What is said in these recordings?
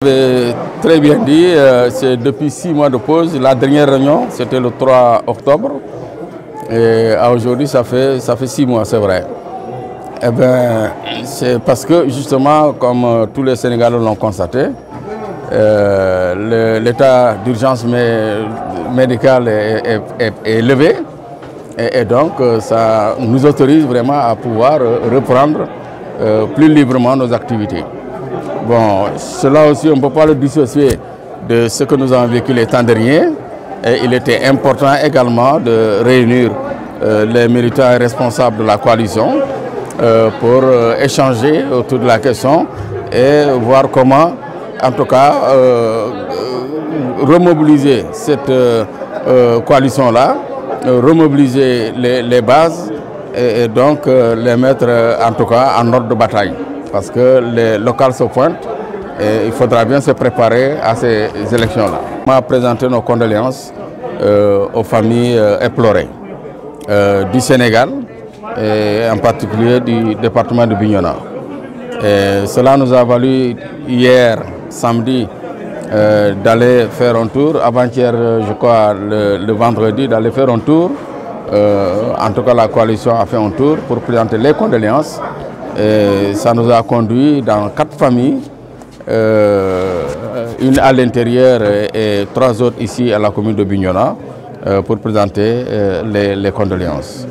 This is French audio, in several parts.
avez très bien dit, c'est depuis 6 mois de pause. La dernière réunion, c'était le 3 octobre. Et aujourd'hui, ça fait 6 mois, c'est vrai. Eh bien, c'est parce que justement, comme tous les Sénégalais l'ont constaté, l'état d'urgence médicale est levé. Et donc, ça nous autorise vraiment à pouvoir reprendre plus librement nos activités. Bon, cela aussi, on ne peut pas le dissocier de ce que nous avons vécu les temps derniers. Et il était important également de réunir les militants et responsables de la coalition pour échanger autour de la question et voir comment, en tout cas, remobiliser cette coalition-là, remobiliser les bases et donc les mettre en tout cas en ordre de bataille. Parce que les locales se pointent et il faudra bien se préparer à ces élections-là. On va présenter nos condoléances aux familles éplorées du Sénégal et en particulier du département de Bignona. Et cela nous a valu hier, samedi, d'aller faire un tour, avant-hier, je crois, le vendredi, d'aller faire un tour. En tout cas, la coalition a fait un tour pour présenter les condoléances. Et ça nous a conduit dans 4 familles, une à l'intérieur et 3 autres ici à la commune de Bignona, pour présenter les condoléances.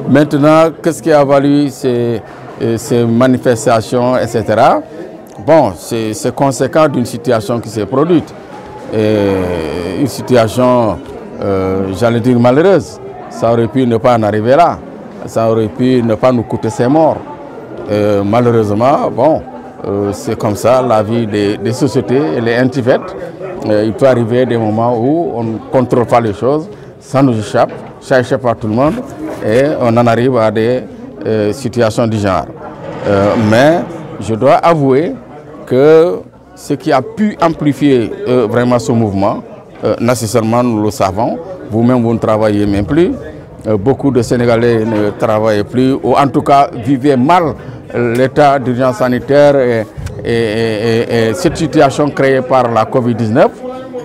Maintenant, qu'est-ce qui a valu ces manifestations, etc. Bon, c'est conséquent d'une situation qui s'est produite. Et une situation, j'allais dire, malheureuse. Ça aurait pu ne pas en arriver là. Ça aurait pu ne pas nous coûter ces morts. Malheureusement, bon, c'est comme ça, la vie des sociétés, elle est ainsi faite. Il peut arriver des moments où on ne contrôle pas les choses, ça nous échappe, ça échappe à tout le monde et on en arrive à des situations du genre. Mais je dois avouer que ce qui a pu amplifier vraiment ce mouvement, nécessairement nous le savons, vous-même vous ne travaillez même plus, beaucoup de Sénégalais ne travaillaient plus, ou en tout cas vivaient mal l'état d'urgence sanitaire et cette situation créée par la Covid-19.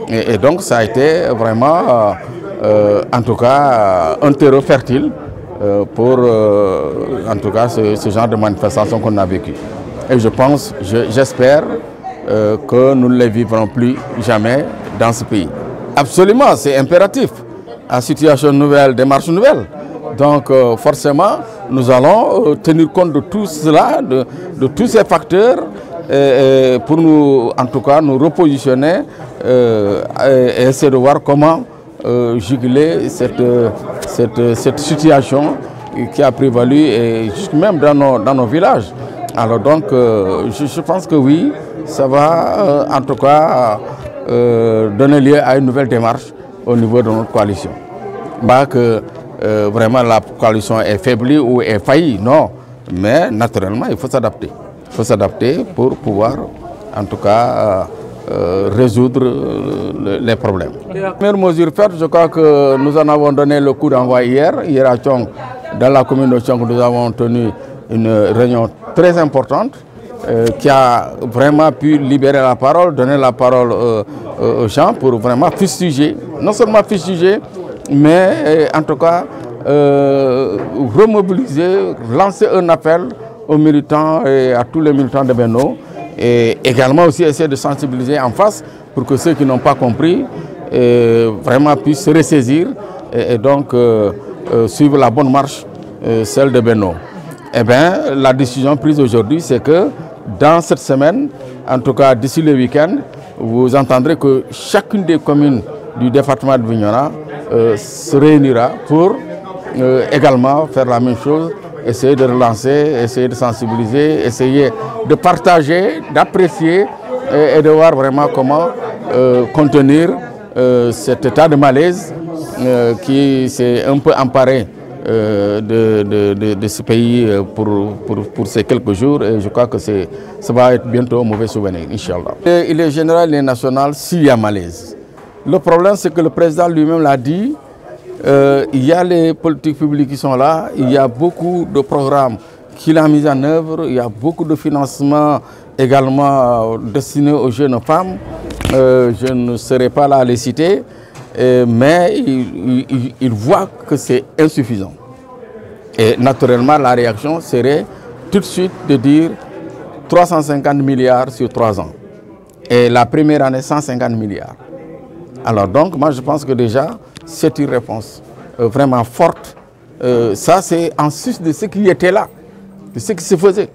Et donc ça a été vraiment, en tout cas, un terreau fertile pour, en tout cas, ce genre de manifestation qu'on a vécu. Et je pense, j'espère que nous ne les vivrons plus jamais dans ce pays. Absolument, c'est impératif. À situation nouvelle, démarche nouvelle. Donc forcément, nous allons tenir compte de tout cela, de tous ces facteurs, pour nous, en tout cas, nous repositionner et essayer de voir comment juguler cette situation qui a prévalu, et même dans nos villages. Alors donc, je pense que oui, ça va en tout cas donner lieu à une nouvelle démarche au niveau de notre coalition. Pas que vraiment la coalition est faiblie ou est faillie, non. Mais naturellement, il faut s'adapter. Il faut s'adapter pour pouvoir, en tout cas, résoudre les problèmes. La première mesure faite, je crois que nous en avons donné le coup d'envoi hier à Tchong, dans la commune de Tchong, nous avons tenu une réunion très importante qui a vraiment pu libérer la parole, donner la parole aux gens pour vraiment fustiger, non seulement fustiger, mais en tout cas remobiliser, lancer un appel aux militants et à tous les militants de Benno, et également aussi essayer de sensibiliser en face pour que ceux qui n'ont pas compris vraiment puissent se ressaisir et donc suivre la bonne marche, celle de Benno. Eh bien, la décision prise aujourd'hui, c'est que dans cette semaine, en tout cas d'ici le week-end, vous entendrez que chacune des communes du département de Bignona se réunira pour également faire la même chose, essayer de relancer, essayer de sensibiliser, essayer de partager, d'apprécier et de voir vraiment comment contenir cet état de malaise qui s'est un peu emparé de ce pays pour ces quelques jours, et je crois que ça va être bientôt un mauvais souvenir, Inch'Allah. Il est général, il est national s'il y a malaise. Le problème, c'est que le président lui-même l'a dit, il y a les politiques publiques qui sont là, il y a beaucoup de programmes qu'il a mis en œuvre, il y a beaucoup de financements également destinées aux jeunes femmes. Je ne serai pas là à les citer, mais ils voient que c'est insuffisant. Et naturellement, la réaction serait tout de suite de dire 350 milliards sur 3 ans. Et la première année, 150 milliards. Alors donc, moi je pense que déjà, c'est une réponse vraiment forte. Ça, c'est en sus de ce qui était là, de ce qui se faisait.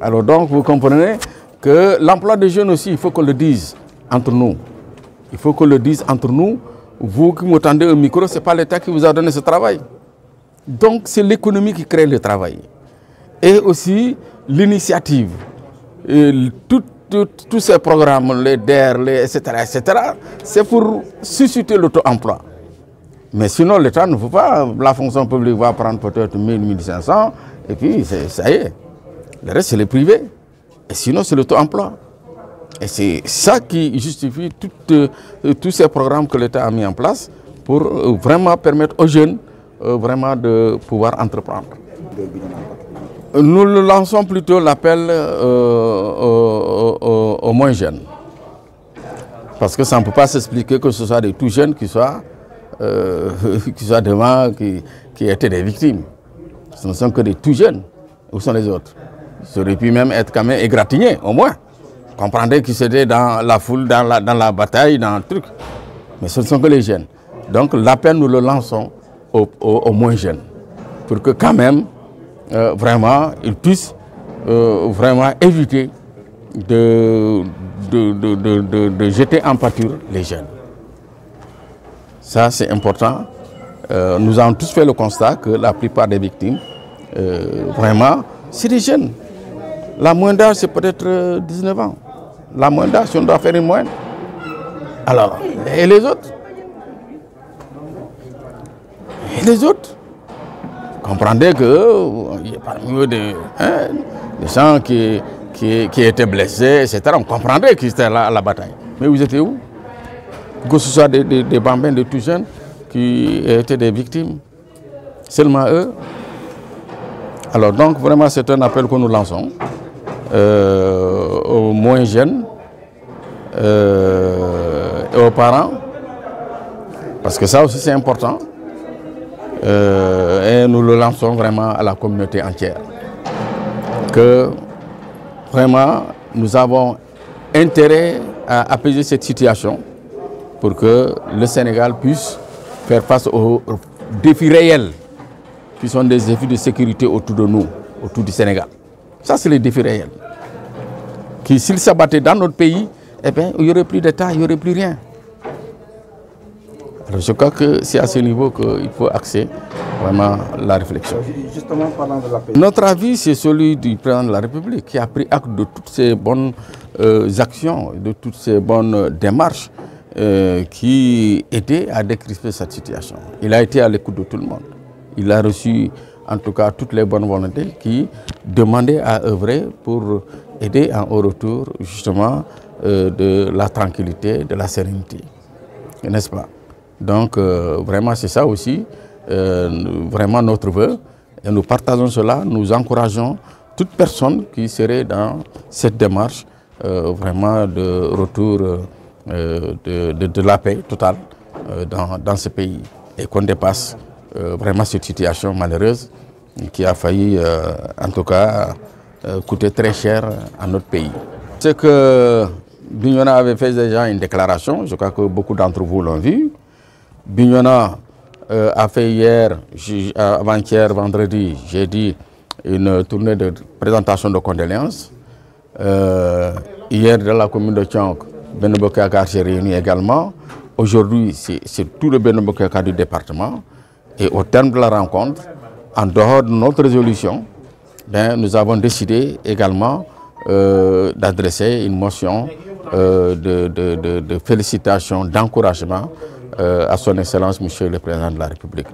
Alors donc, vous comprenez que l'emploi des jeunes aussi, il faut qu'on le dise entre nous. Il faut qu'on le dise entre nous. Vous qui m'entendez au micro, ce n'est pas l'État qui vous a donné ce travail. Donc, c'est l'économie qui crée le travail. Et aussi l'initiative. Tous ces programmes, les DER, etc., c'est pour susciter l'auto-emploi. Mais sinon, l'État ne veut pas. La fonction publique va prendre peut-être 1000, 1500, et puis ça y est. Le reste, c'est le privé. Et sinon, c'est l'auto-emploi. Et c'est ça qui justifie tous ces programmes que l'État a mis en place pour vraiment permettre aux jeunes vraiment de pouvoir entreprendre. Nous lançons plutôt l'appel aux moins jeunes. Parce que ça ne peut pas s'expliquer que ce soit des tout jeunes qui soient devant, qui étaient des victimes. Ce ne sont que des tout jeunes. Où sont les autres? Ils auraient pu même être quand même égratignés, au moins. Comprendrez qu'ils étaient dans la foule, dans la bataille, dans le truc. Mais ce ne sont que les jeunes. Donc l'appel, nous le lançons aux moins jeunes. Pour que quand même, vraiment, ils puissent vraiment éviter de jeter en pâture les jeunes. Ça, c'est important. Nous avons tous fait le constat que la plupart des victimes, vraiment, c'est des jeunes. La moyenne d'âge, c'est peut-être 19 ans. La moyenne d'âge, si on doit faire une moyenne. Alors, et les autres? Et les autres? Comprenez qu'il y a parmi eux des gens qui étaient blessés, etc. On comprendrait qu'ils étaient là à la bataille. Mais vous étiez où? Que ce soit des bambins, des tout jeunes qui étaient des victimes. Seulement eux. Alors donc, vraiment, c'est un appel que nous lançons aux moins jeunes et aux parents. Parce que ça aussi, c'est important. Et nous le lançons vraiment à la communauté entière. Que vraiment nous avons intérêt à apaiser cette situation pour que le Sénégal puisse faire face aux défis réels qui sont des défis de sécurité autour de nous, autour du Sénégal. Ça, c'est les défis réels. Qui, s'ils s'abattaient dans notre pays, eh bien, il n'y aurait plus d'État, il n'y aurait plus rien. Alors, je crois que c'est à ce niveau qu'il faut axer vraiment la réflexion. Justement, parlant de la paix. Notre avis, c'est celui du président de la République qui a pris acte de toutes ces bonnes actions, de toutes ces bonnes démarches qui aidaient à décrisper cette situation. Il a été à l'écoute de tout le monde. Il a reçu en tout cas toutes les bonnes volontés qui demandaient à œuvrer pour aider au retour justement de la tranquillité, de la sérénité. N'est-ce pas? Donc vraiment c'est ça aussi, vraiment notre vœu. Et nous partageons cela, nous encourageons toute personne qui serait dans cette démarche vraiment de retour de la paix totale dans ce pays. Et qu'on dépasse vraiment cette situation malheureuse qui a failli en tout cas coûter très cher à notre pays. C'est que Bignona avait fait déjà une déclaration, je crois que beaucoup d'entre vous l'ont vu. Bignona a fait hier, avant-hier, vendredi, jeudi, une tournée de présentation de condoléances. Hier, dans la commune de Tchonk, Benno Bokk Yakaar s'est réuni également. Aujourd'hui, c'est tout le Benno Bokk Yakaar du département. Et au terme de la rencontre, en dehors de notre résolution, nous avons décidé également d'adresser une motion de félicitations, d'encouragement à son Excellence, Monsieur le Président de la République.